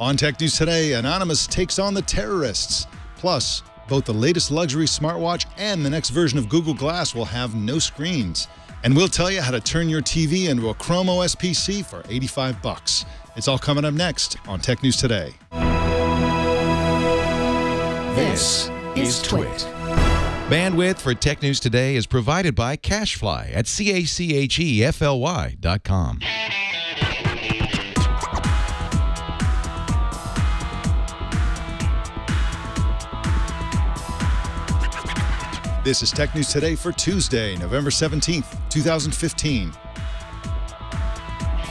On Tech News Today, Anonymous takes on the terrorists. Plus, both the latest luxury smartwatch and the next version of Google Glass will have no screens. And we'll tell you how to turn your TV into a Chrome OS PC for $85. It's all coming up next on Tech News Today. This is Twit. Bandwidth for Tech News Today is provided by CacheFly at CacheFly.com. This is Tech News Today for Tuesday, November 17th, 2015.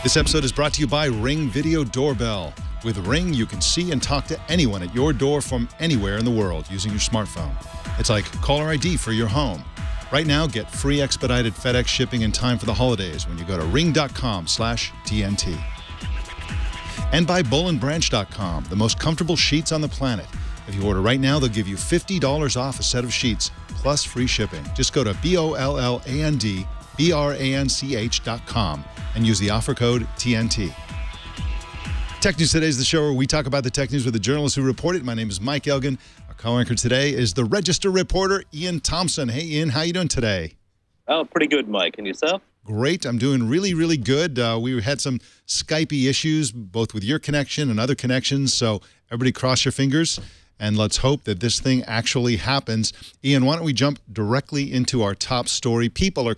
This episode is brought to you by Ring Video Doorbell. With Ring, you can see and talk to anyone at your door from anywhere in the world using your smartphone. It's like caller ID for your home. Right now, get free expedited FedEx shipping in time for the holidays when you go to ring.com/TNT. And by BollandBranch.com, the most comfortable sheets on the planet. If you order right now, they'll give you $50 off a set of sheets, plus free shipping. Just go to BollandBranch.com and use the offer code TNT. Tech News Today is the show where we talk about the tech news with the journalists who report it. My name is Mike Elgin. Our co-anchor today is the Register reporter, Ian Thompson. Hey, Ian, how you doing today? Oh, pretty good, Mike. And yourself? Great. I'm doing really, really good. We had some Skypey issues, both with your connection and other connections, so everybody cross your fingers. And let's hope that this thing actually happens. Ian, why don't we jump directly into our top story? People who are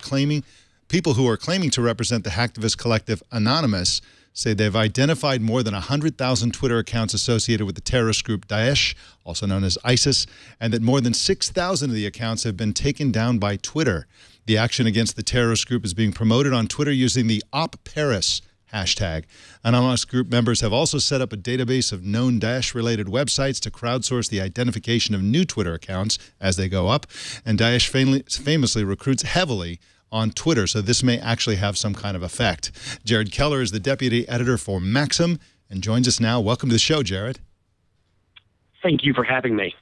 claiming to represent the hacktivist collective Anonymous say they've identified more than 100,000 Twitter accounts associated with the terrorist group Daesh, also known as ISIS, and that more than 6,000 of the accounts have been taken down by Twitter. The action against the terrorist group is being promoted on Twitter using the #OpParis hashtag. Anonymous group members have also set up a database of known Daesh-related websites to crowdsource the identification of new Twitter accounts as they go up. And Daesh famously recruits heavily on Twitter, so this may actually have some kind of effect. Jared Keller is the deputy editor for Maxim and joins us now. Welcome to the show, Jared. Thank you for having me.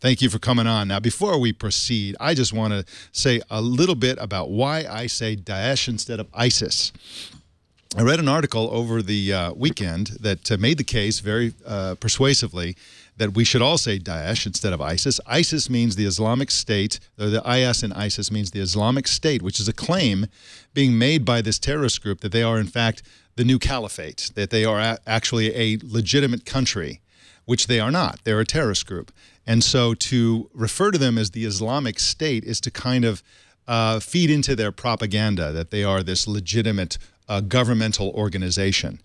Thank you for coming on. Now, before we proceed, I just want to say a little bit about why I say Daesh instead of ISIS. I read an article over the weekend that made the case very persuasively that we should all say Daesh instead of ISIS. ISIS means the Islamic State, or the IS in ISIS means the Islamic State, which is a claim being made by this terrorist group that they are, in fact, the new caliphate, that they are actually a legitimate country, which they are not. They're a terrorist group. And so to refer to them as the Islamic State is to kind of feed into their propaganda that they are this legitimate governmental organization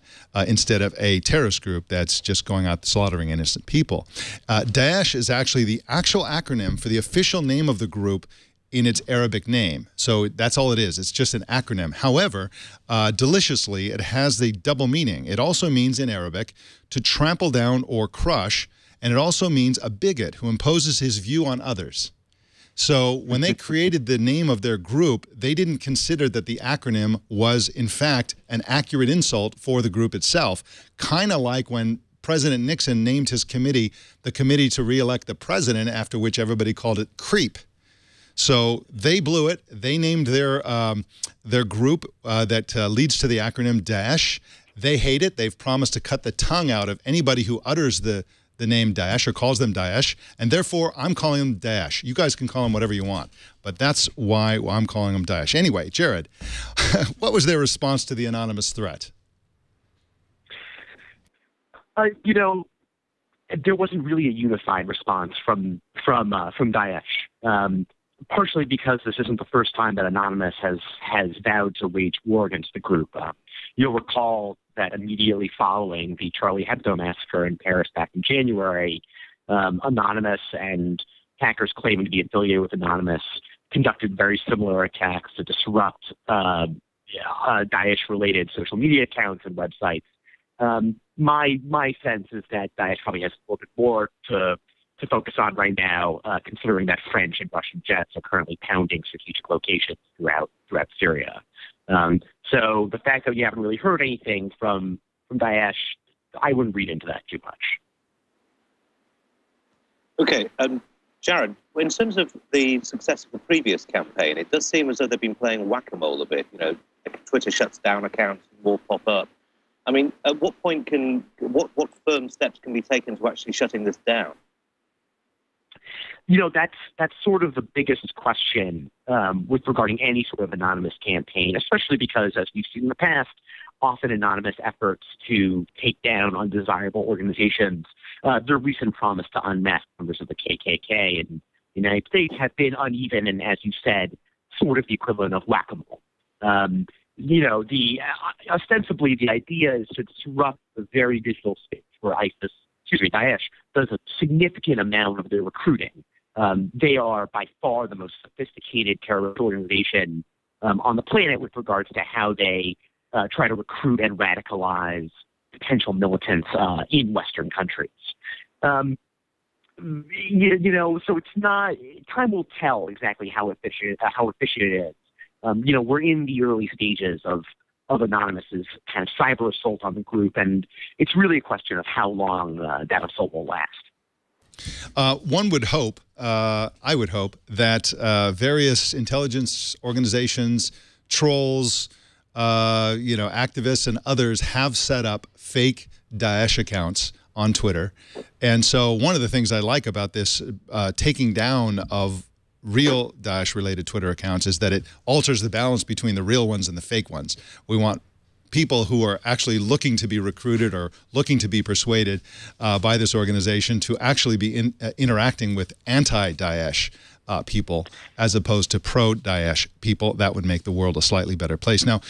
instead of a terrorist group that's just going out slaughtering innocent people. Daesh is actually the actual acronym for the official name of the group in its Arabic name. So that's all it is. It's just an acronym. However, deliciously, it has the double meaning. It also means in Arabic to trample down or crush, and it also means a bigot who imposes his view on others. So when they created the name of their group, they didn't consider that the acronym was, in fact, an accurate insult for the group itself, kind of like when President Nixon named his committee the Committee to Re-elect the President, after which everybody called it CREEP. So they blew it. They named their group that leads to the acronym Daesh. They hate it. They've promised to cut the tongue out of anybody who utters the name Daesh or calls them Daesh, and therefore I'm calling them Daesh. You guys can call them whatever you want, but that's why I'm calling them Daesh. Anyway, Jared, what was their response to the anonymous threat? You know, there wasn't really a unified response from Daesh. Partially because this isn't the first time that Anonymous has vowed to wage war against the group. You'll recall that immediately following the Charlie Hebdo massacre in Paris back in January, Anonymous and hackers claiming to be affiliated with Anonymous conducted very similar attacks to disrupt Daesh-related social media accounts and websites. My sense is that Daesh probably has a little bit more to focus on right now, considering that French and Russian jets are currently pounding strategic locations throughout Syria. So the fact that you haven't really heard anything from Daesh, I wouldn't read into that too much. Okay, Jared, in terms of the success of the previous campaign, it does seem as though they've been playing whack-a-mole a bit. You know, Twitter shuts down accounts, more pop up. I mean, at what point can what firm steps can be taken to actually shutting this down? You know, that's sort of the biggest question with regarding any sort of anonymous campaign, especially because, as we've seen in the past, often anonymous efforts to take down undesirable organizations, their recent promise to unmask members of the KKK in the United States have been uneven and, as you said, sort of the equivalent of whack-a-mole. You know, ostensibly the idea is to disrupt the very digital space where Daesh does a significant amount of their recruiting. They are by far the most sophisticated terrorist organization on the planet with regards to how they try to recruit and radicalize potential militants in Western countries. You know, so it's not. Time will tell exactly how efficient it is. You know, we're in the early stages of Anonymous's kind of cyber assault on the group, and it's really a question of how long that assault will last. One would hope, I would hope, that various intelligence organizations, trolls, you know, activists and others have set up fake Daesh accounts on Twitter. And so one of the things I like about this taking down of real Daesh-related Twitter accounts is that it alters the balance between the real ones and the fake ones. We want people who are actually looking to be recruited or looking to be persuaded by this organization to actually be interacting with anti-Daesh people as opposed to pro-Daesh people. That would make the world a slightly better place. Now,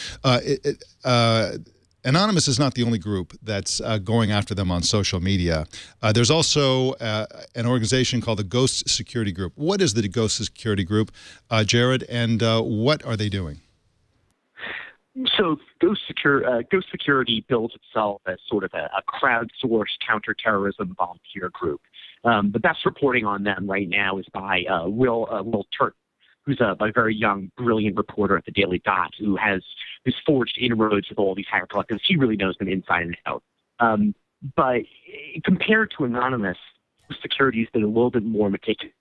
Anonymous is not the only group that's going after them on social media. There's also an organization called the Ghost Security Group. What is the Ghost Security Group, Jared, and what are they doing? So Ghost Security builds itself as sort of a crowdsourced counterterrorism volunteer group. The best reporting on them right now is by Will Turk, who's a very young, brilliant reporter at the Daily Dot who's forged inroads with all these hacker collectives. He really knows them inside and out. But compared to Anonymous, Security has been a little bit more meticulous.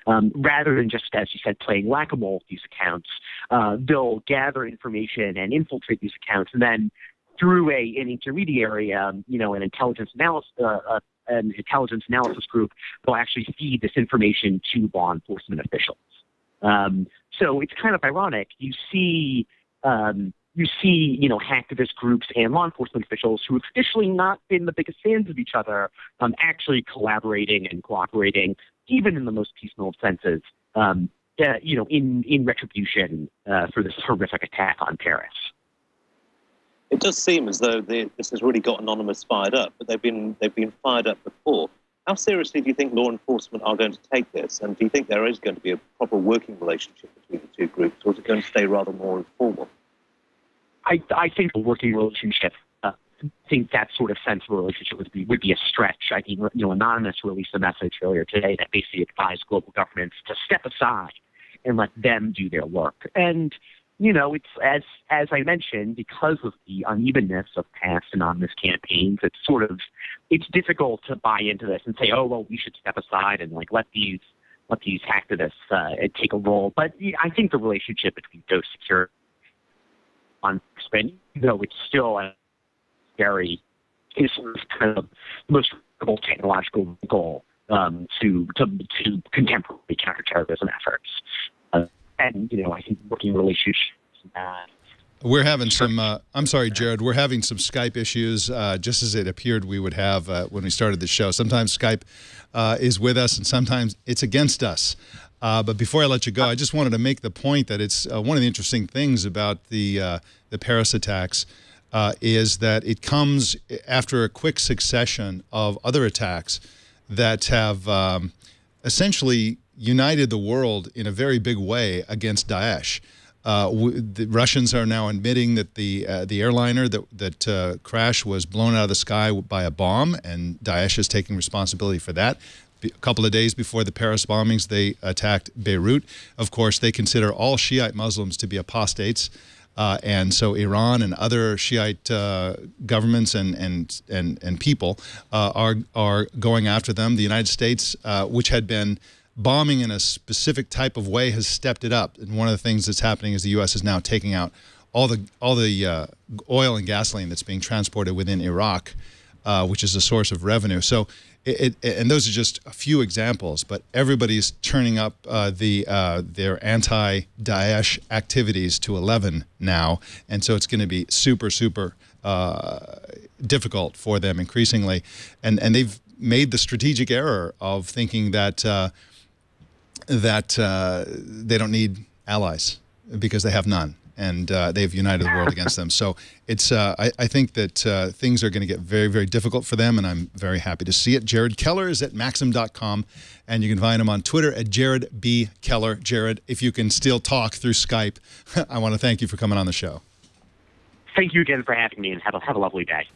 Rather than just, as you said, playing whack-a-mole with these accounts, they'll gather information and infiltrate these accounts, and then through an intermediary, you know, an intelligence analysis group, they'll actually feed this information to law enforcement officials. So it's kind of ironic. You see, you know, hacktivist groups and law enforcement officials who have traditionally not been the biggest fans of each other, actually collaborating and cooperating, even in the most peaceful of senses, you know, in retribution for this horrific attack on Paris. It does seem as though this has really got Anonymous fired up, but they've been fired up before. How seriously do you think law enforcement are going to take this? And do you think there is going to be a proper working relationship between the two groups, or is it going to stay rather more informal? I think a working relationship. I think that sort of sensible relationship would be a stretch. I think, you know, Anonymous released a message earlier today that basically advised global governments to step aside and let them do their work. And you know, it's as I mentioned, because of the unevenness of past anonymous campaigns, it's difficult to buy into this and say, oh well, we should step aside and like let these hacktivists take a role. But I think the relationship between Ghost Security on spending, though it's still a very is kind of the most credible technological goal to contemporary counterterrorism efforts. And, you know, I think working relationships. We're having some, I'm sorry, Jared, we're having some Skype issues, just as it appeared we would have when we started the show. Sometimes Skype is with us and sometimes it's against us. But before I let you go, I just wanted to make the point that it's one of the interesting things about the Paris attacks is that it comes after a quick succession of other attacks that have essentially united the world in a very big way against Daesh. The Russians are now admitting that the airliner that crashed was blown out of the sky by a bomb, and Daesh is taking responsibility for that. A couple of days before the Paris bombings, they attacked Beirut. Of course, they consider all Shiite Muslims to be apostates, and so Iran and other Shiite governments and people are going after them. The United States, which had been bombing in a specific type of way, has stepped it up. And one of the things that's happening is the U.S. is now taking out all the oil and gasoline that's being transported within Iraq, which is a source of revenue. So, and those are just a few examples, but everybody's turning up their anti-Daesh activities to 11 now, and so it's going to be super difficult for them increasingly, and they've made the strategic error of thinking that they don't need allies because they have none. And they've united the world against them. So it's I think that things are going to get very, very difficult for them, and I'm very happy to see it. Jared Keller is at Maxim.com, and you can find him on Twitter at Jared B. Keller. Jared, if you can still talk through Skype, I want to thank you for coming on the show. Thank you again for having me, and have a lovely day.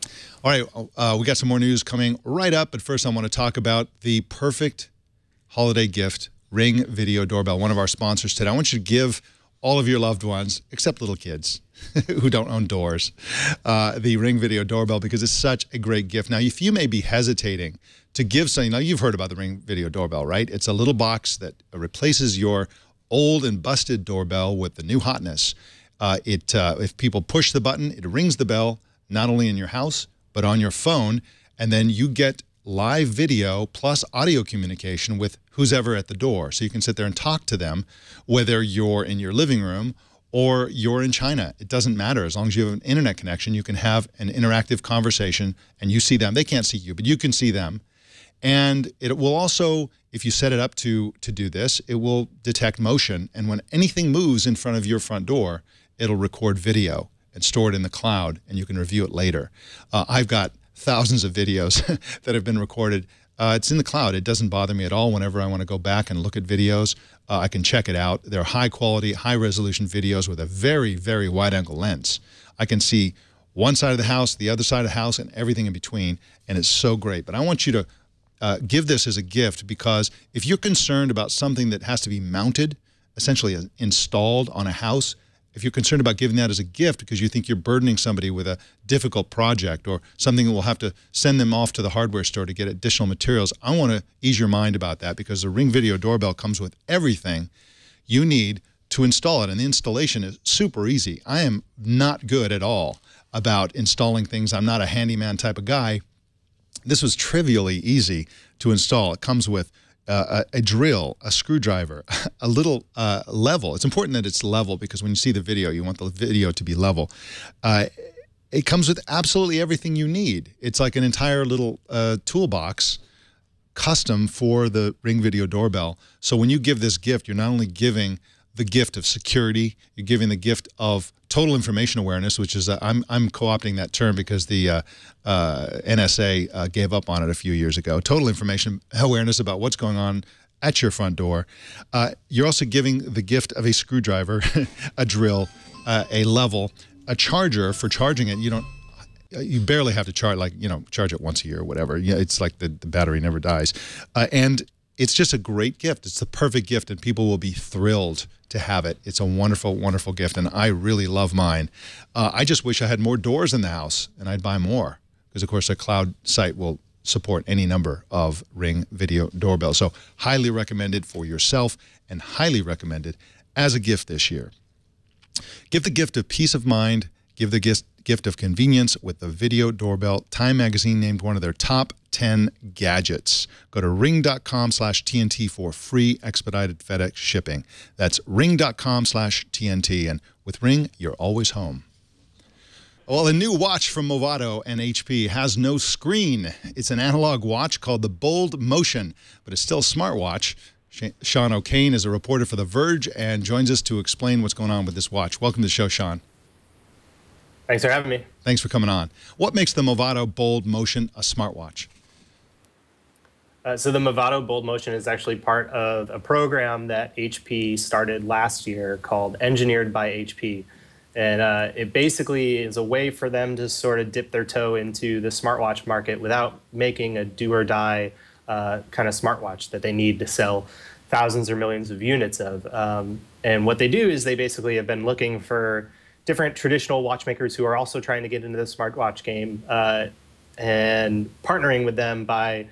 All right, we got some more news coming right up, but first I want to talk about the perfect holiday gift, Ring Video Doorbell, one of our sponsors today. I want you to give all of your loved ones, except little kids who don't own doors, the Ring Video Doorbell, because it's such a great gift. Now, if you may be hesitating to give something, now you've heard about the Ring Video Doorbell, right? It's a little box that replaces your old and busted doorbell with the new hotness. If people push the button, it rings the bell, not only in your house, but on your phone, and then you get live video plus audio communication with who's ever at the door. So you can sit there and talk to them, whether you're in your living room or you're in China. It doesn't matter. As long as you have an internet connection, you can have an interactive conversation and you see them. They can't see you, but you can see them. And it will also, if you set it up to do this, it will detect motion. And when anything moves in front of your front door, it'll record video and store it in the cloud, and you can review it later. I've got thousands of videos that have been recorded. It's in the cloud. It doesn't bother me at all. Whenever I want to go back and look at videos, I can check it out. They're high quality, high resolution videos with a very, very wide angle lens. I can see one side of the house, the other side of the house, and everything in between, and it's so great. But I want you to give this as a gift, because if you're concerned about something that has to be mounted, essentially installed on a house, if you're concerned about giving that as a gift because you think you're burdening somebody with a difficult project or something that will have to send them off to the hardware store to get additional materials, I want to ease your mind about that, because the Ring Video Doorbell comes with everything you need to install it. And the installation is super easy. I am not good at all about installing things. I'm not a handyman type of guy. This was trivially easy to install. It comes with a drill, a screwdriver, a little level. It's important that it's level, because when you see the video, you want the video to be level. It comes with absolutely everything you need. It's like an entire little toolbox custom for the Ring Video Doorbell. So when you give this gift, you're not only giving the gift of security, you're giving the gift of total information awareness, which is, I'm co-opting that term because the NSA gave up on it a few years ago. Total information awareness about what's going on at your front door. You're also giving the gift of a screwdriver, a drill, a level, a charger for charging it. You barely have to charge, charge it once a year or whatever. It's like the battery never dies. And it's just a great gift. It's the perfect gift, and people will be thrilled to have it. It's a wonderful, wonderful gift, and I really love mine. I just wish I had more doors in the house, and I'd buy more, because, of course, a cloud site will support any number of Ring Video Doorbells. So highly recommended for yourself and highly recommended as a gift this year. Give the gift of peace of mind. Give the gift of convenience with the Video Doorbell. Time Magazine named one of their top 10 gadgets. Go to ring.com/TNT for free expedited FedEx shipping. That's ring.com/TNT. And with Ring, you're always home. Well, a new watch from Movado and HP has no screen. It's an analog watch called the Boll Motion, but it's still a smartwatch. Sean O'Kane is a reporter for The Verge and joins us to explain what's going on with this watch. Welcome to the show, Sean. Thanks for having me. Thanks for coming on. What makes the Movado Boll Motion a smartwatch? So the Movado Boll Motion is actually part of a program that HP started last year called Engineered by HP. And it basically is a way for them to sort of dip their toe into the smartwatch market without making a do-or-die kind of smartwatch that they need to sell thousands or millions of units of. And what they do is they basically have been looking for different traditional watchmakers who are also trying to get into the smartwatch game and partnering with them by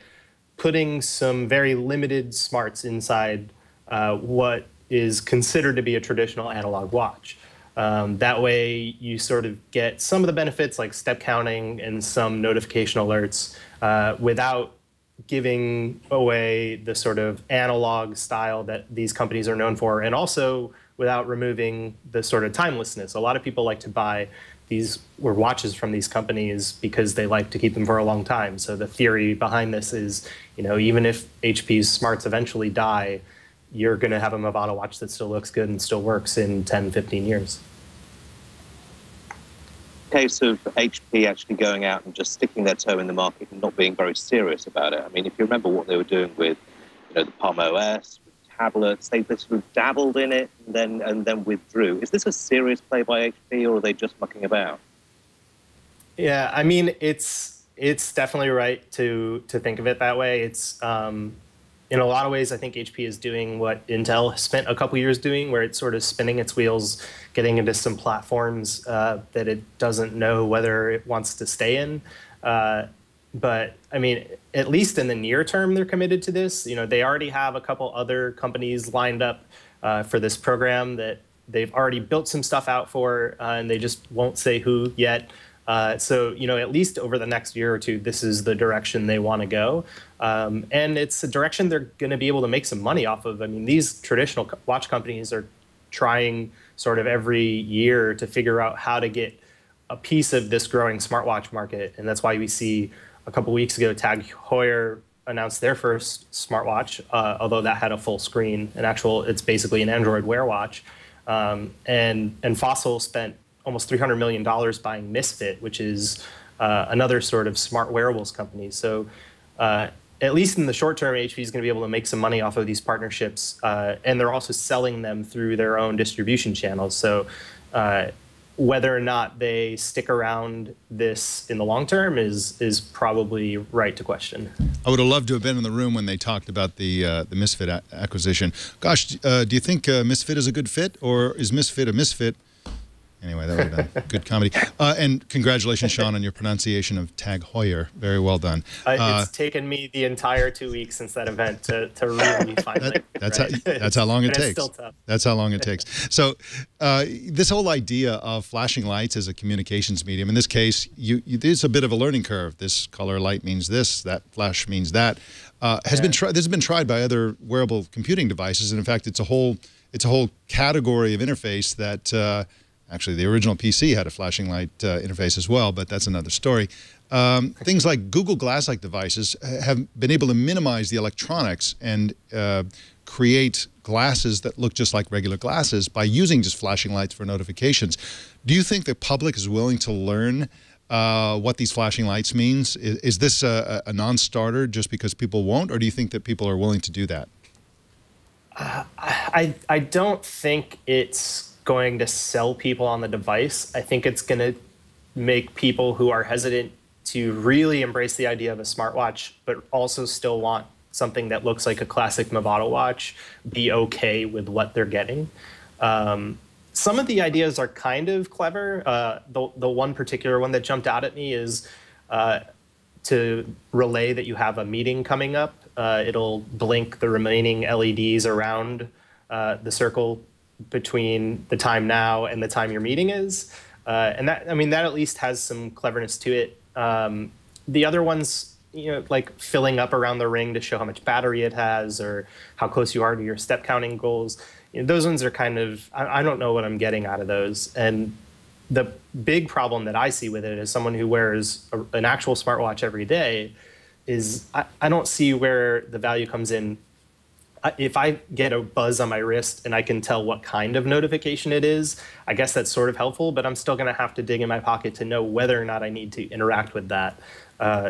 putting some very limited smarts inside what is considered to be a traditional analog watch. That way, you sort of get some of the benefits like step counting and some notification alerts without giving away the sort of analog style that these companies are known for, and also without removing the sort of timelessness. A lot of people like to buy these watches from these companies because they like to keep them for a long time. So the theory behind this is, even if HP's smarts eventually die, you're going to have a Movado watch that still looks good and still works in 10, 15 years. Case of HP actually going out and just sticking their toe in the market and not being very serious about it. I mean, if you remember what they were doing with, the Palm OS, with tablets, they sort of dabbled in it and then withdrew. Is this a serious play by HP, or are they just mucking about? Yeah, I mean, it's definitely right to think of it that way. It's in a lot of ways, I think HP is doing what Intel spent a couple years doing, where it's sort of spinning its wheels, getting into some platforms that it doesn't know whether it wants to stay in. But I mean, at least in the near term, they're committed to this. They already have a couple other companies lined up for this program that they've already built some stuff out for, and they just won't say who yet. So, at least over the next year or two, this is the direction they want to go. And it's a direction they're going to be able to make some money off of. I mean, these traditional watch companies are trying sort of every year to figure out how to get a piece of this growing smartwatch market. And that's why we see a couple weeks ago, Tag Heuer announced their first smartwatch, although that had a full screen, it's basically an Android Wear watch. And Fossil spent almost $300 million buying Misfit, which is another sort of smart wearables company. So at least in the short term, HP is going to be able to make some money off of these partnerships. And they're also selling them through their own distribution channels. So whether or not they stick around this in the long term is probably right to question. I would have loved to have been in the room when they talked about the Misfit acquisition. Gosh, do you think Misfit is a good fit, or is Misfit a misfit? Anyway, that would have been good comedy. And congratulations, Sean, on your pronunciation of Tag Heuer. Very well done. It's taken me the entire 2 weeks since that event to really find it. That's how long it takes. It's still tough. That's how long it takes. So this whole idea of flashing lights as a communications medium, in this case, there's a bit of a learning curve. This color light means this, that flash means that. This has been tried by other wearable computing devices, and in fact, it's a whole category of interface that actually, the original PC had a flashing light interface as well, but that's another story. Things like Google Glass-like devices have been able to minimize the electronics and create glasses that look just like regular glasses by using just flashing lights for notifications. Do you think the public is willing to learn what these flashing lights means? Is this a non-starter just because people won't, or do you think that people are willing to do that? I don't think it's going to sell people on the device. I think it's going to make people who are hesitant to really embrace the idea of a smartwatch, but also still want something that looks like a classic Movado watch, be okay with what they're getting. Some of the ideas are kind of clever. The one particular one that jumped out at me is to relay that you have a meeting coming up. It'll blink the remaining LEDs around the circle between the time now and the time your meeting is. And that at least has some cleverness to it. The other ones, like filling up around the ring to show how much battery it has or how close you are to your step counting goals. Those ones are kind of, I don't know what I'm getting out of those. And the big problem that I see with it as someone who wears an actual smartwatch every day is I don't see where the value comes in. If I get a buzz on my wrist and I can tell what kind of notification it is, I guess that's sort of helpful, but I'm still going to have to dig in my pocket to know whether or not I need to interact with that.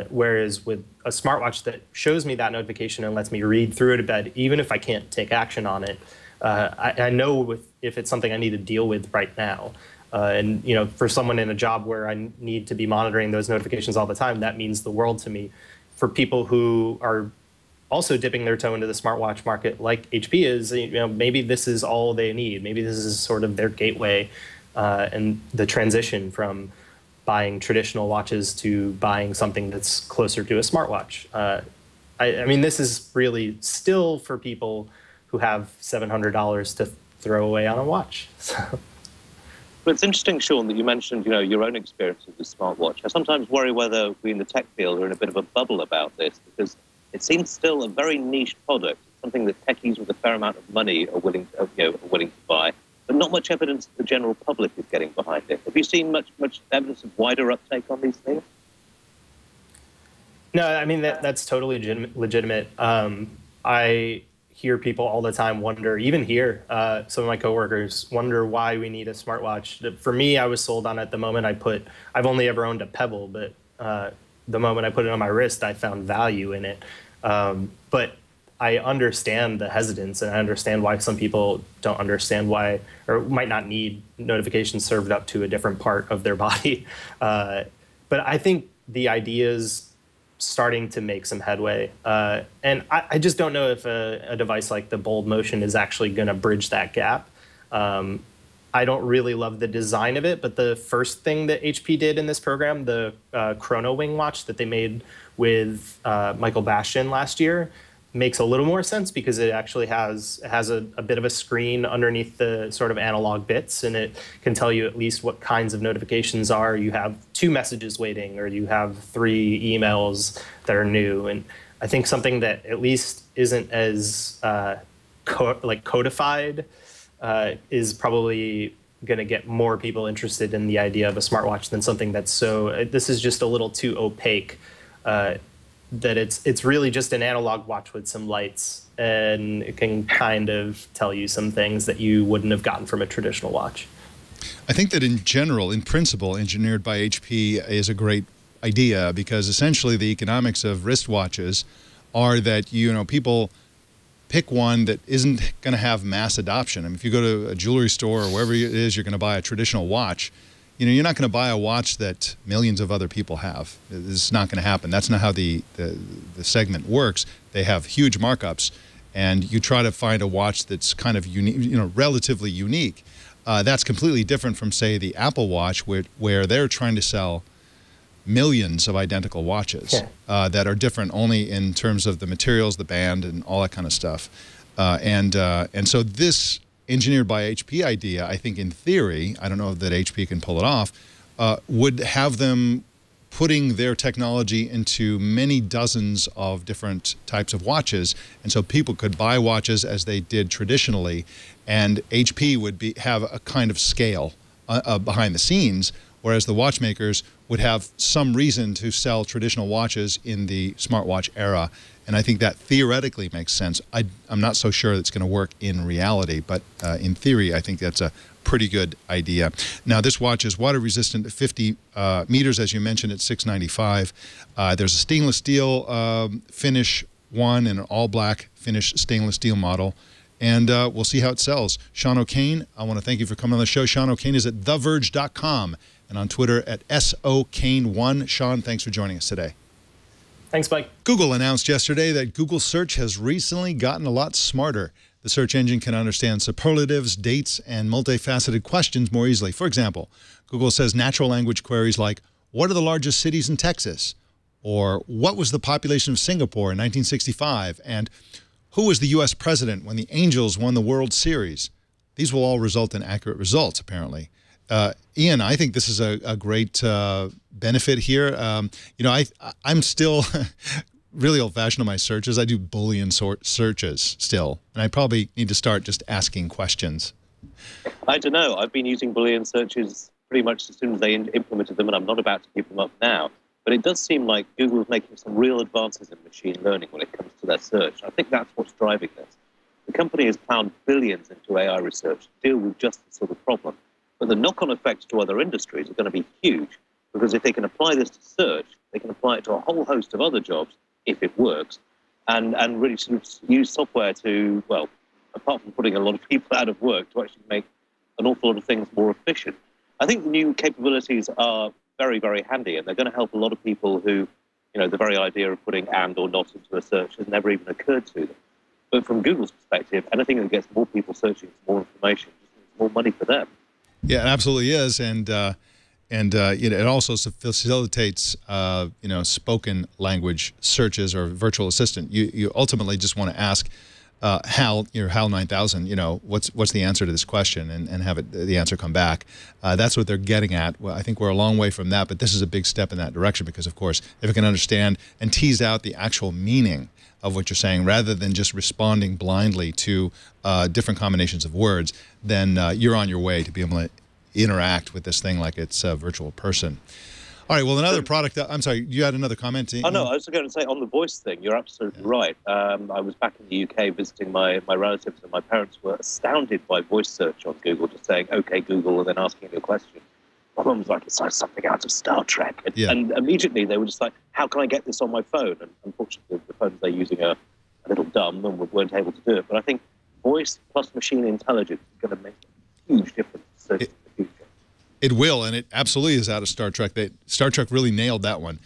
Whereas with a smartwatch that shows me that notification and lets me read through it a bit, even if I can't take action on it, I know if it's something I need to deal with right now. And for someone in a job where I need to be monitoring those notifications all the time, that means the world to me. For people who are also dipping their toe into the smartwatch market like HP is, maybe this is all they need. Maybe this is sort of their gateway and the transition from buying traditional watches to buying something that's closer to a smartwatch. I mean, this is really still for people who have $700 to throw away on a watch. So. But it's interesting, Sean, that you mentioned, your own experience with the smartwatch. I sometimes worry whether we in the tech field are in a bit of a bubble about this, because it seems still a very niche product, something that techies with a fair amount of money are willing to buy, but not much evidence that the general public is getting behind it. Have you seen much evidence of wider uptake on these things? No, I mean, that's totally legitimate. I hear people all the time wonder, even here, some of my coworkers wonder why we need a smartwatch. For me, I was sold on it the moment I've only ever owned a Pebble, but the moment I put it on my wrist, I found value in it. But I understand the hesitance, and I understand why some people don't understand why, or might not need notifications served up to a different part of their body. But I think the ideas starting to make some headway. And I just don't know if a device like the Bold Motion is actually going to bridge that gap. I don't really love the design of it, but the first thing that HP did in this program, the Chrono Wing watch that they made with Michael Bastian last year, makes a little more sense because it actually has a bit of a screen underneath the sort of analog bits, and it can tell you at least what kinds of notifications are. You have 2 messages waiting, or you have 3 emails that are new. And I think something that at least isn't as codified is probably going to get more people interested in the idea of a smartwatch than something that's this is just a little too opaque. That it's really just an analog watch with some lights, and it can kind of tell you some things that you wouldn't have gotten from a traditional watch. I think that in general, in principle, engineered by HP is a great idea, because essentially the economics of wristwatches are that, people pick one that isn't going to have mass adoption. I mean, if you go to a jewelry store or wherever it is, you're going to buy a traditional watch. You're not going to buy a watch that millions of other people have. It's not going to happen. That's not how the segment works. They have huge markups, and you try to find a watch that's kind of unique, relatively unique. That's completely different from, say, the Apple Watch, where they're trying to sell millions of identical watches that are different only in terms of the materials, the band, and all that kind of stuff. And so this engineered by HP idea, I think in theory, I don't know that HP can pull it off, would have them putting their technology into many dozens of different types of watches. And so people could buy watches as they did traditionally, and HP would have a kind of scale behind the scenes, whereas the watchmakers would have some reason to sell traditional watches in the smartwatch era. And I think that theoretically makes sense. I'm not so sure that's going to work in reality, but in theory, I think that's a pretty good idea. Now, this watch is water resistant at 50 meters, as you mentioned, at $695. There's a stainless steel finish one and an all black finish stainless steel model. And we'll see how it sells. Sean O'Kane, I want to thank you for coming on the show. Sean O'Kane is at theverge.com and on Twitter at SOKane1. Sean, thanks for joining us today. Thanks, Mike. Google announced yesterday that Google Search has recently gotten a lot smarter. The search engine can understand superlatives, dates, and multifaceted questions more easily. For example, Google says natural language queries like, what are the largest cities in Texas? Or what was the population of Singapore in 1965? And who was the U.S. president when the Angels won the World Series? These will all result in accurate results, apparently. Ian, I think this is a great benefit here. I'm still really old-fashioned on my searches. I do Boolean searches still, and I probably need to start just asking questions. I don't know. I've been using Boolean searches pretty much as soon as they implemented them, and I'm not about to give them up now. But it does seem like Google is making some real advances in machine learning when it comes to their search. I think that's what's driving this. The company has plowed billions into AI research to deal with just this sort of problem. But the knock-on effects to other industries are going to be huge, because if they can apply this to search, they can apply it to a whole host of other jobs, if it works, and really sort of use software to, well, apart from putting a lot of people out of work, to actually make an awful lot of things more efficient. I think the new capabilities are very, very handy, and they're going to help a lot of people who, the very idea of putting and or not into a search has never even occurred to them. But from Google's perspective, anything that gets more people searching for more information just means more money for them. Yeah, it absolutely is, and it also facilitates spoken language searches or virtual assistant. You ultimately just want to ask your HAL 9000, what's the answer to this question, and have the answer come back. That's what they're getting at. Well, I think we're a long way from that, but this is a big step in that direction because, of course, if it can understand and tease out the actual meaning of what you're saying rather than just responding blindly to different combinations of words, then you're on your way to be able to interact with this thing like it's a virtual person. All right, well, another product, I'm sorry, you had another comment? Oh, no, I was going to say on the voice thing, you're absolutely right. I was back in the UK visiting my relatives, and my parents were astounded by voice search on Google, just saying, okay, Google, and then asking a question. My mum was like, it's like something out of Star Trek. And immediately they were just like, how can I get this on my phone? And unfortunately, the phones they're using are a little dumb and weren't able to do it. But I think voice plus machine intelligence is going to make a huge difference in the future. It will, and it absolutely is out of Star Trek. Star Trek really nailed that one.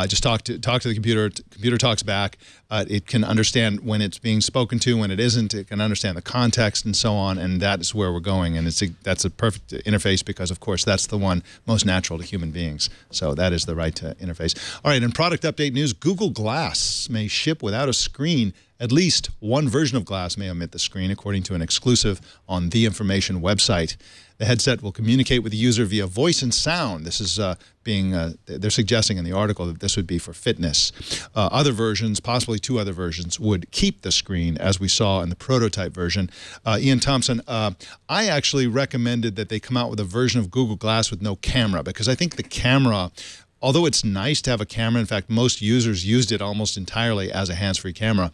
Just talk to the computer. Computer talks back. It can understand when it's being spoken to, when it isn't. It can understand the context and so on, and that is where we're going. And that's a perfect interface because, of course, that's the one most natural to human beings. So that is the right interface. All right, in product update news, Google Glass may ship without a screen. At least one version of Glass may omit the screen, according to an exclusive on The Information website. The headset will communicate with the user via voice and sound. This is they're suggesting in the article that this would be for fitness. Other versions, possibly two other versions, would keep the screen, as we saw in the prototype version. Ian Thompson, I actually recommended that they come out with a version of Google Glass with no camera, because I think the camera, although it's nice to have a camera, in fact, most users used it almost entirely as a hands-free camera,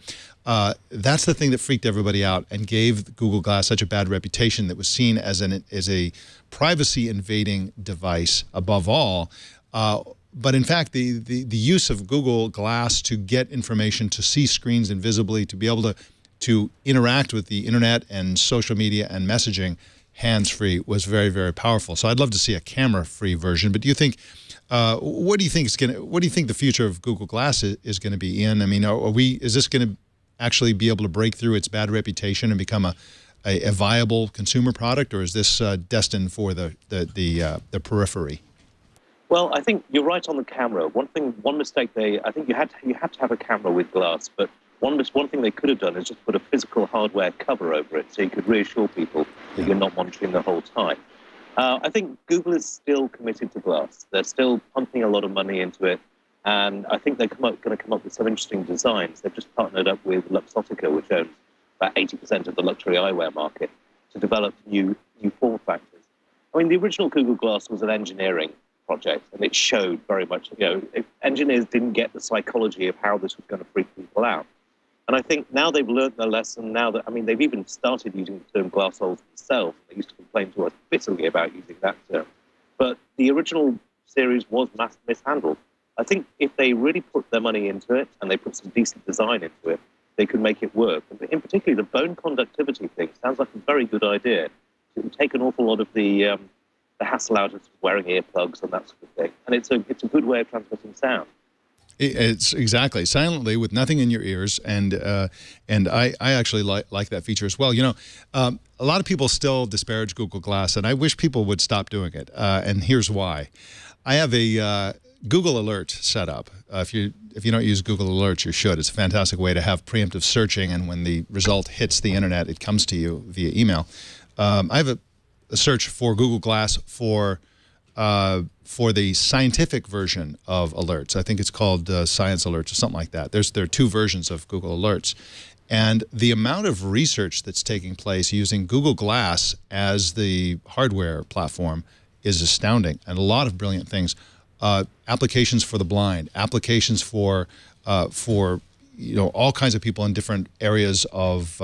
that's the thing that freaked everybody out and gave Google Glass such a bad reputation that was seen as a privacy-invading device above all. But in fact, the use of Google Glass to get information, to see screens invisibly, to be able to interact with the internet and social media and messaging hands-free was very, very powerful. So I'd love to see a camera-free version. But do you think, what do you think the future of Google Glass is going to be in? I mean, is this going to actually be able to break through its bad reputation and become a viable consumer product, or is this destined for the periphery? Well, I think you're right on the camera. One mistake I think you had to have a camera with glass, but one thing they could have done is just put a physical hardware cover over it so you could reassure people that you're not monitoring the whole time. I think Google is still committed to glass. They're still pumping a lot of money into it, and I think they're going to come up with some interesting designs. They've just partnered up with Luxottica, which owns about 80% of the luxury eyewear market, to develop new form factors. I mean, the original Google Glass was an engineering project, and it showed very much, engineers didn't get the psychology of how this was going to freak people out. And I think now they've learned their lesson. Now that, they've even started using the term glass holes themselves. They used to complain to us bitterly about using that term. But the original series was mishandled. I think if they really put their money into it and they put some decent design into it, they could make it work. And in particular, the bone conductivity thing sounds like a very good idea. It would take an awful lot of the hassle out of wearing earplugs and that sort of thing. And it's a good way of transmitting sound. It's exactly silently with nothing in your ears, and I actually like that feature as well. A lot of people still disparage Google Glass, and I wish people would stop doing it. And here's why: I have a Google Alert set up. If you don't use Google Alerts, you should. It's a fantastic way to have preemptive searching, and when the result hits the internet, it comes to you via email. I have a search for Google Glass for the scientific version of alerts. I think it's called Science Alerts or something like that. There are two versions of Google Alerts. And the amount of research that's taking place using Google Glass as the hardware platform is astounding, and a lot of brilliant things. Applications for the blind, applications for all kinds of people in different areas of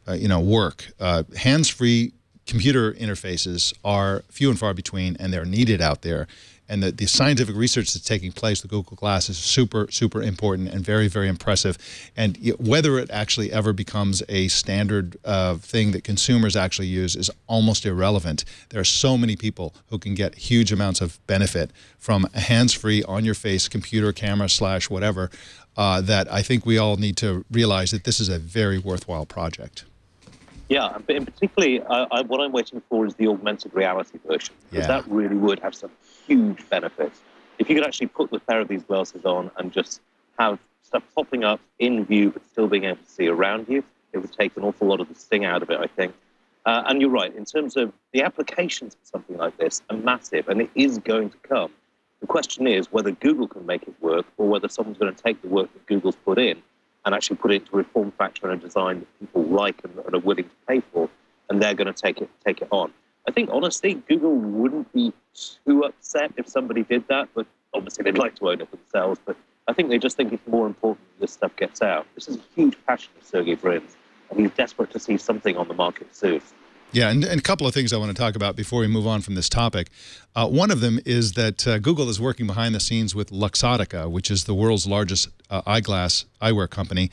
work. Hands-free computer interfaces are few and far between, and they're needed out there. And the scientific research that's taking place with Google Glass is super, super important and very, very impressive. And whether it actually ever becomes a standard thing that consumers actually use is almost irrelevant. There are so many people who can get huge amounts of benefit from a hands-free, on-your-face computer, camera / whatever, that I think we all need to realize that this is a very worthwhile project. Yeah, but in particularly, what I'm waiting for is the augmented reality version, because that really would have some huge benefits. If you could actually put the pair of these glasses on and just have stuff popping up in view but still being able to see around you, It would take an awful lot of the sting out of it, I think. And you're right, in terms of the applications for something like this are massive, and it is going to come. The question is whether Google can make it work or whether someone's going to take the work that Google's put in and actually put it into a form factor and a design that people like and are willing to pay for, and they're going to take it on. I think, honestly, Google wouldn't be too upset if somebody did that, but obviously they'd like to own it themselves. But I think they just think it's more important that this stuff gets out. This is a huge passion of Sergey Brin's, and he's desperate to see something on the market soon. Yeah, and a couple of things I want to talk about before we move on from this topic. One of them is that Google is working behind the scenes with Luxottica, which is the world's largest eyewear company.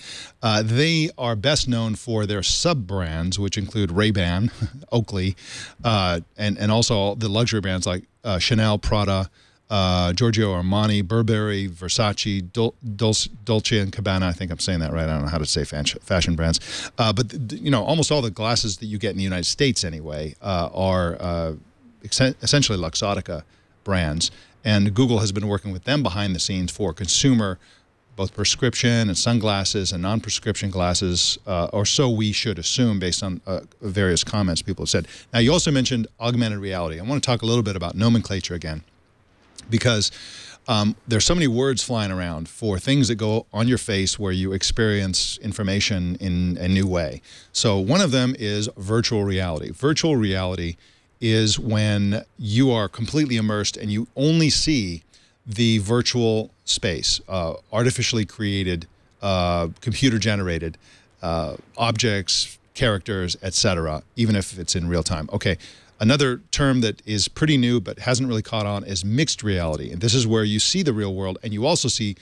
They are best known for their sub-brands, which include Ray-Ban, Oakley, and also the luxury brands like Chanel, Prada, Giorgio Armani, Burberry, Versace, Dolce & Gabbana. I think I'm saying that right. I don't know how to say fashion brands. But, you know, almost all the glasses that you get in the United States anyway are essentially Luxottica brands. And Google has been working with them behind the scenes for consumer, both prescription and sunglasses and non-prescription glasses, or so we should assume based on various comments people have said. Now, you also mentioned augmented reality. I want to talk a little bit about nomenclature again, because there's so many words flying around for things that go on your face where you experience information in a new way. So one of them is virtual reality. Virtual reality is when you are completely immersed and you only see the virtual space, artificially created, computer-generated objects, characters, etc., even if it's in real time. Okay. Another term that is pretty new but hasn't really caught on is mixed reality. And this is where you see the real world and you also see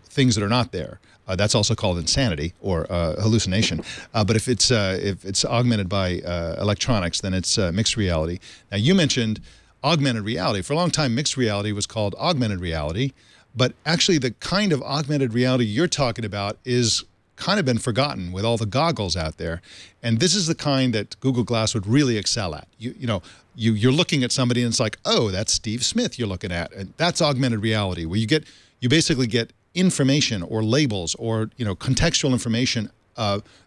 things that are not there. That's also called insanity or hallucination. But if it's augmented by electronics, then it's mixed reality. Now, you mentioned augmented reality. For a long time, mixed reality was called augmented reality. But actually, the kind of augmented reality you're talking about is kind of been forgotten with all the goggles out there. And this is the kind that Google Glass would really excel at. You're looking at somebody and it's like, oh, that's Steve Smith you're looking at. And that's augmented reality, where you basically get information or labels or, contextual information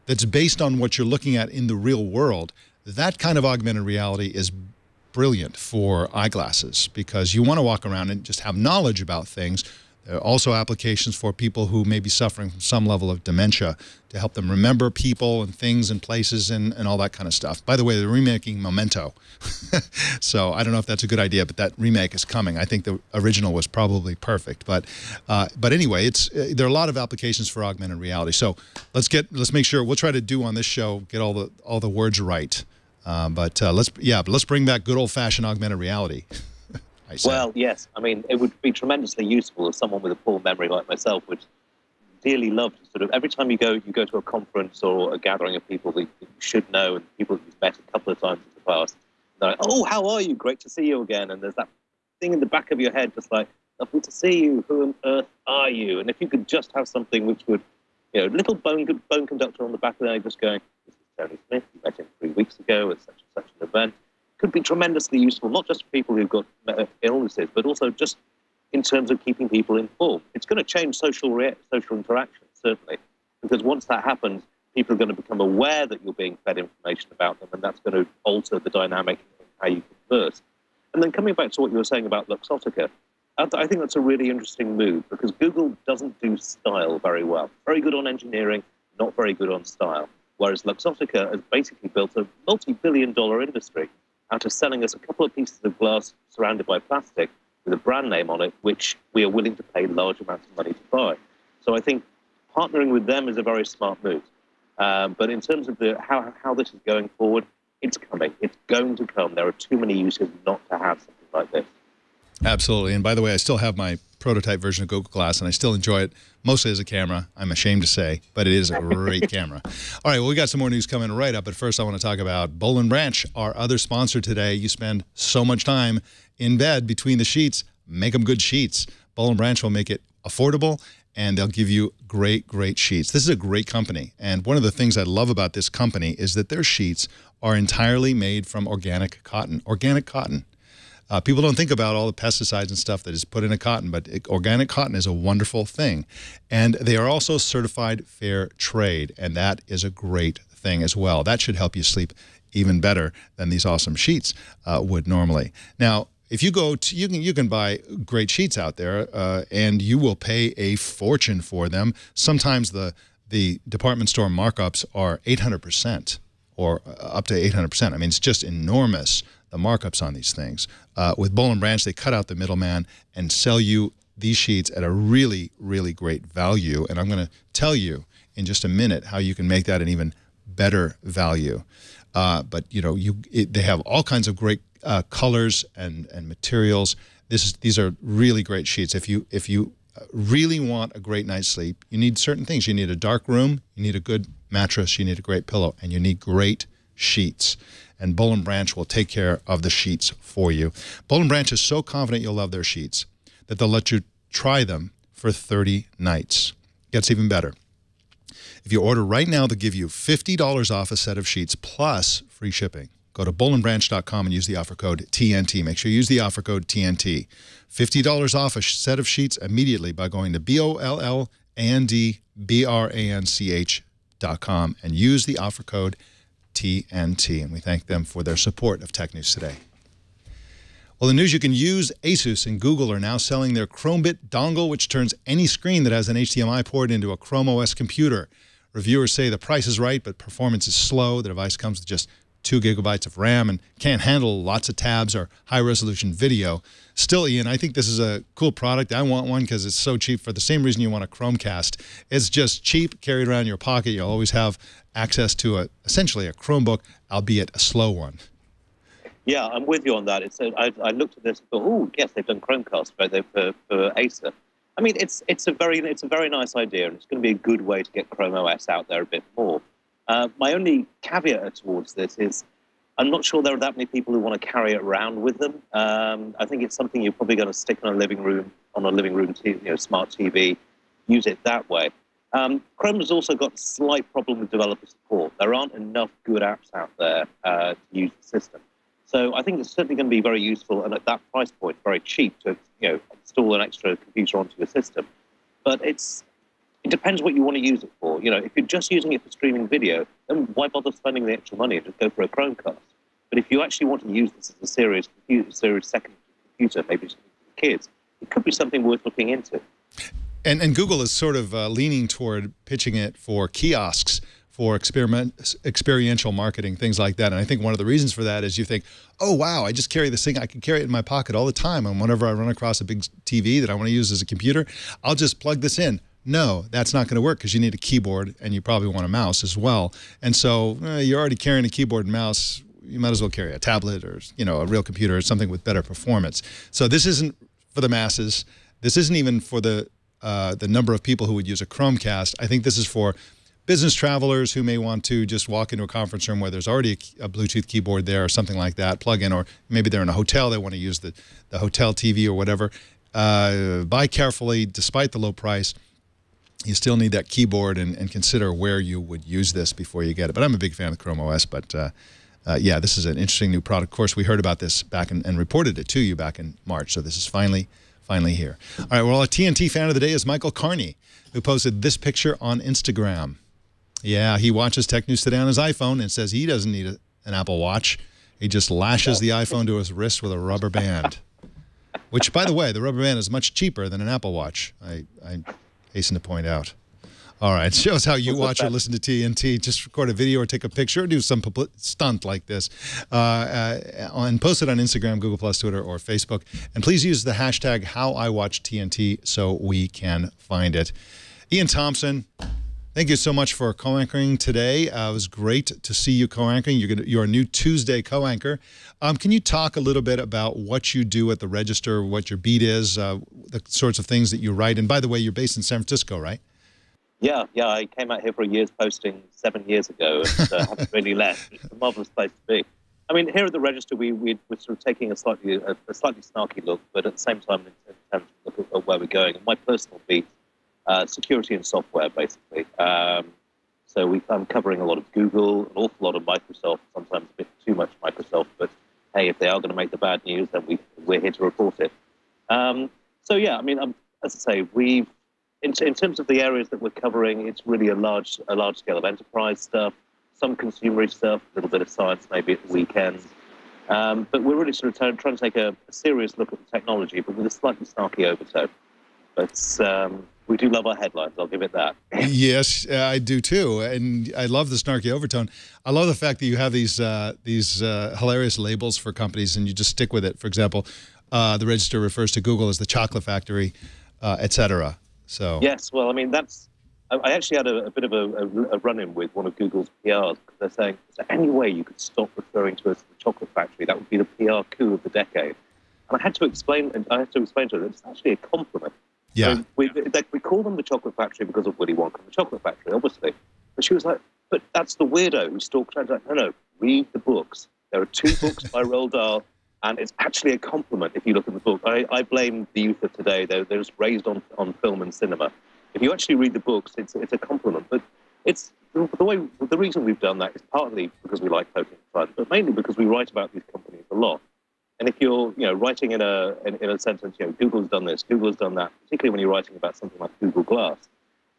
that's based on what you're looking at in the real world. That kind of augmented reality is brilliant for eyeglasses because you want to walk around and just have knowledge about things. There are also applications for people who may be suffering from some level of dementia to help them remember people and things and places and all that kind of stuff. By the way, they're remaking Memento. So I don't know if that's a good idea, but that remake is coming. I think the original was probably perfect. But anyway, there are a lot of applications for augmented reality. So let's make sure, we'll try to do on this show, get all the words right. But let's bring back good old-fashioned augmented reality. Well, yes. I mean, it would be tremendously useful if someone with a poor memory like myself would dearly love to sort of, every time you go to a conference or a gathering of people that you should know and people that you've met a couple of times in the past, they're like, oh, how are you? Great to see you again. And there's that thing in the back of your head just like, lovely to see you. Who on earth are you? And if you could just have something which would, little bone conductor on the back of there just going, this is Tony Smith. You met him 3 weeks ago at such and such an event. Could be tremendously useful, not just for people who've got illnesses, but also just in terms of keeping people informed. It's going to change social interaction, certainly, because once that happens, people are going to become aware that you're being fed information about them, and that's going to alter the dynamic in how you converse. And then coming back to what you were saying about Luxottica, I think that's a really interesting move, because Google doesn't do style very well. Very good on engineering, not very good on style, whereas Luxottica has basically built a multi-billion-dollar industry out of selling us a couple of pieces of glass surrounded by plastic with a brand name on it, which we are willing to pay large amounts of money to buy. So I think partnering with them is a very smart move. But in terms of how this is going forward, it's coming. It's going to come. There are too many uses not to have something like this. Absolutely. And by the way, I still have my prototype version of Google Glass, and I still enjoy it mostly as a camera, I'm ashamed to say, but it is a great camera. All right, well, we got some more news coming right up, but first I want to talk about Boll Branch, our other sponsor today. You spend so much time in bed between the sheets, make them good sheets. Boll Branch will make it affordable, and they'll give you great, great sheets. This is a great company, and one of the things I love about this company is that their sheets are entirely made from organic cotton. Organic cotton. People don't think about all the pesticides and stuff that is put into cotton, but organic cotton is a wonderful thing. And they are also certified fair trade, and that is a great thing as well. That should help you sleep even better than these awesome sheets would normally. Now, if you go to, you can buy great sheets out there, and you will pay a fortune for them. Sometimes the department store markups are 800% or up to 800%. I mean, it's just enormous, the markups on these things. With Boll Branch, they cut out the middleman and sell you these sheets at a really, really great value. And I'm going to tell you in just a minute how you can make that an even better value. But you know, they have all kinds of great colors and materials. These are really great sheets. If you really want a great night's sleep, you need certain things. You need a dark room, you need a good mattress, you need a great pillow, and you need great sheets. And Boll Branch will take care of the sheets for you. Boll Branch is so confident you'll love their sheets that they'll let you try them for 30 nights. Gets even better. If you order right now, they'll give you $50 off a set of sheets plus free shipping. Go to bollandbranch.com and use the offer code TNT. Make sure you use the offer code TNT. $50 off a set of sheets immediately by going to bollandbranch.com and use the offer code TNT. And we thank them for their support of Tech News Today. Well, the news you can use, Asus and Google are now selling their Chromebit dongle, which turns any screen that has an HDMI port into a Chrome OS computer. Reviewers say the price is right, but performance is slow. The device comes with just 2 gigabytes of RAM and can't handle lots of tabs or high-resolution video. Still, Ian, I think this is a cool product. I want one because it's so cheap for the same reason you want a Chromecast. It's just cheap, carried around in your pocket. You'll always have access to essentially a Chromebook, albeit a slow one. Yeah, I'm with you on that. I looked at this and thought, oh, yes, they've done Chromecast right there for Acer. I mean, it's a very nice idea, and it's going to be a good way to get Chrome OS out there a bit more. My only caveat towards this is I'm not sure there are that many people who want to carry it around with them. I think it's something you're probably going to stick on a living room TV, smart TV, use it that way. Chrome has also got a slight problem with developer support. There aren't enough good apps out there to use the system. So I think it's certainly going to be very useful, and at that price point, very cheap to install an extra computer onto your system. But it depends what you want to use it for. You know, if you're just using it for streaming video, then why bother spending the extra money and just go for a Chromecast? But if you actually want to use this as a serious second computer, maybe for kids, it could be something worth looking into. And Google is sort of leaning toward pitching it for kiosks, for experiential marketing, things like that. And I think one of the reasons for that is you think, oh, wow, I just carry this thing. I can carry it in my pocket all the time. And whenever I run across a big TV that I want to use as a computer, I'll just plug this in. No, that's not going to work because you need a keyboard and you probably want a mouse as well. And so you're already carrying a keyboard and mouse. You might as well carry a tablet or, a real computer or something with better performance. So this isn't for the masses. This isn't even for the number of people who would use a Chromecast. I think this is for business travelers who may want to just walk into a conference room where there's already a Bluetooth keyboard there or something like that, plug in, or maybe they're in a hotel, they want to use the hotel TV or whatever. Buy carefully, despite the low price. You still need that keyboard and consider where you would use this before you get it. But I'm a big fan of Chrome OS, but yeah, this is an interesting new product. Of course, we heard about this back and reported it to you back in March, so this is finally here. All right, well, a TNT fan of the day is Michael Carney, who posted this picture on Instagram. Yeah, he watches Tech News Today on his iPhone and says he doesn't need an Apple Watch. He just lashes the iPhone to his wrist with a rubber band, which, by the way, the rubber band is much cheaper than an Apple Watch, I hasten to point out. All right, shows how you watch or listen to TNT. Just record a video or take a picture or do some stunt like this and post it on Instagram, Google+, Twitter, or Facebook. And please use the hashtag HowIWatchTNT so we can find it. Ian Thompson, thank you so much for co-anchoring today. It was great to see you co-anchoring. You're a new Tuesday co-anchor. Can you talk a little bit about what you do at the Register, what your beat is, the sorts of things that you write? And by the way, you're based in San Francisco, right? Yeah. I came out here for a year's posting 7 years ago and haven't really left. It's a marvelous place to be. I mean, here at the Register, we're sort of taking a slightly snarky look, but at the same time, in terms of look at where we're going. And my personal beat, security and software, basically. So I'm covering a lot of Google, an awful lot of Microsoft, sometimes a bit too much Microsoft, but hey, if they are going to make the bad news, then we're here to report it. So yeah, I mean, as I say, in terms of the areas that we're covering, it's really a large scale of enterprise stuff, some consumer stuff, a little bit of science maybe at the weekends. But we're really sort of trying to take a serious look at the technology, but with a slightly snarky overtone. But we do love our headlines, I'll give it that. Yes, I do too, and I love the snarky overtone. I love the fact that you have these hilarious labels for companies, and you just stick with it. For example, the Register refers to Google as the chocolate factory, etc. So yes, well, I mean I actually had a bit of a run-in with one of Google's PRs because they're saying, is there any way you could stop referring to us as the chocolate factory? That would be the PR coup of the decade. And I had to explain to her that it's actually a compliment. yeah, So we call them the chocolate factory because of Willy Wonka and the chocolate factory, obviously. But she was like, but that's the weirdo who stalks around. Like, no, read the books. There are 2 books by Roald Dahl, and it's actually a compliment if you look at the book. I blame the youth of today. They're just raised on film and cinema. If you actually read the books, it's a compliment. But it's the reason we've done that is partly because we like poking fun, but mainly because we write about these companies a lot. And if you're, writing in a sentence, Google's done this, Google's done that, particularly when you're writing about something like Google Glass,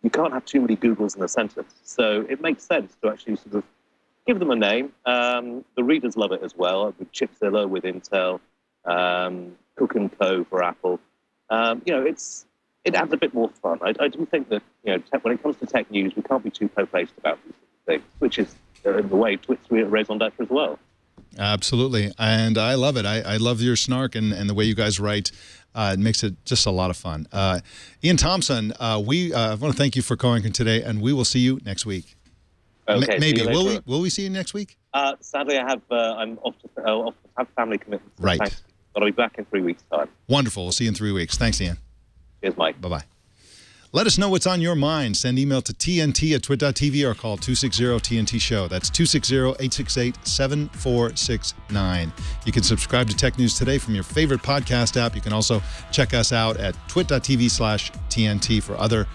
you can't have too many Googles in a sentence. So it makes sense to actually sort of give them a name. The readers love it as well, with Chipzilla, with Intel, Cook & Co. for Apple. It adds a bit more fun. I do think that, when it comes to tech news, we can't be too po-faced about these things, which is the way Twit's raison d'etre as well. absolutely, and I love it. I love your snark and the way you guys write. It makes it just a lot of fun. Ian Thompson, I want to thank you for calling today, and we will see you next week. Okay, maybe will we see you next week? Sadly, I'm off to have family commitments. Right. But I'll be back in 3 weeks' time. Wonderful. We'll see you in 3 weeks. Thanks, Ian. Cheers, Mike. Bye-bye. Let us know what's on your mind. Send email to tnt@twit.tv or call 260-TNT-SHOW. That's 260-868-7469. You can subscribe to Tech News Today from your favorite podcast app. You can also check us out at twit.tv/TNT for other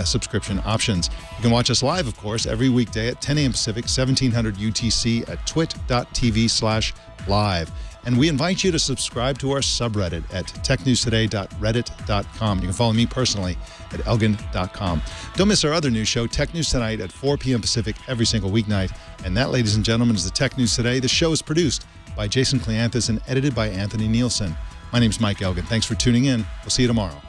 subscription options. You can watch us live, of course, every weekday at 10 a.m. Pacific, 1700 UTC at twit.tv/live. And we invite you to subscribe to our subreddit at technewstoday.reddit.com. You can follow me personally at elgin.com. Don't miss our other news show, Tech News Tonight, at 4 p.m. Pacific every single weeknight. And that, ladies and gentlemen, is the Tech News Today. The show is produced by Jason Cleanthus and edited by Anthony Nielsen. My name is Mike Elgin. Thanks for tuning in. We'll see you tomorrow.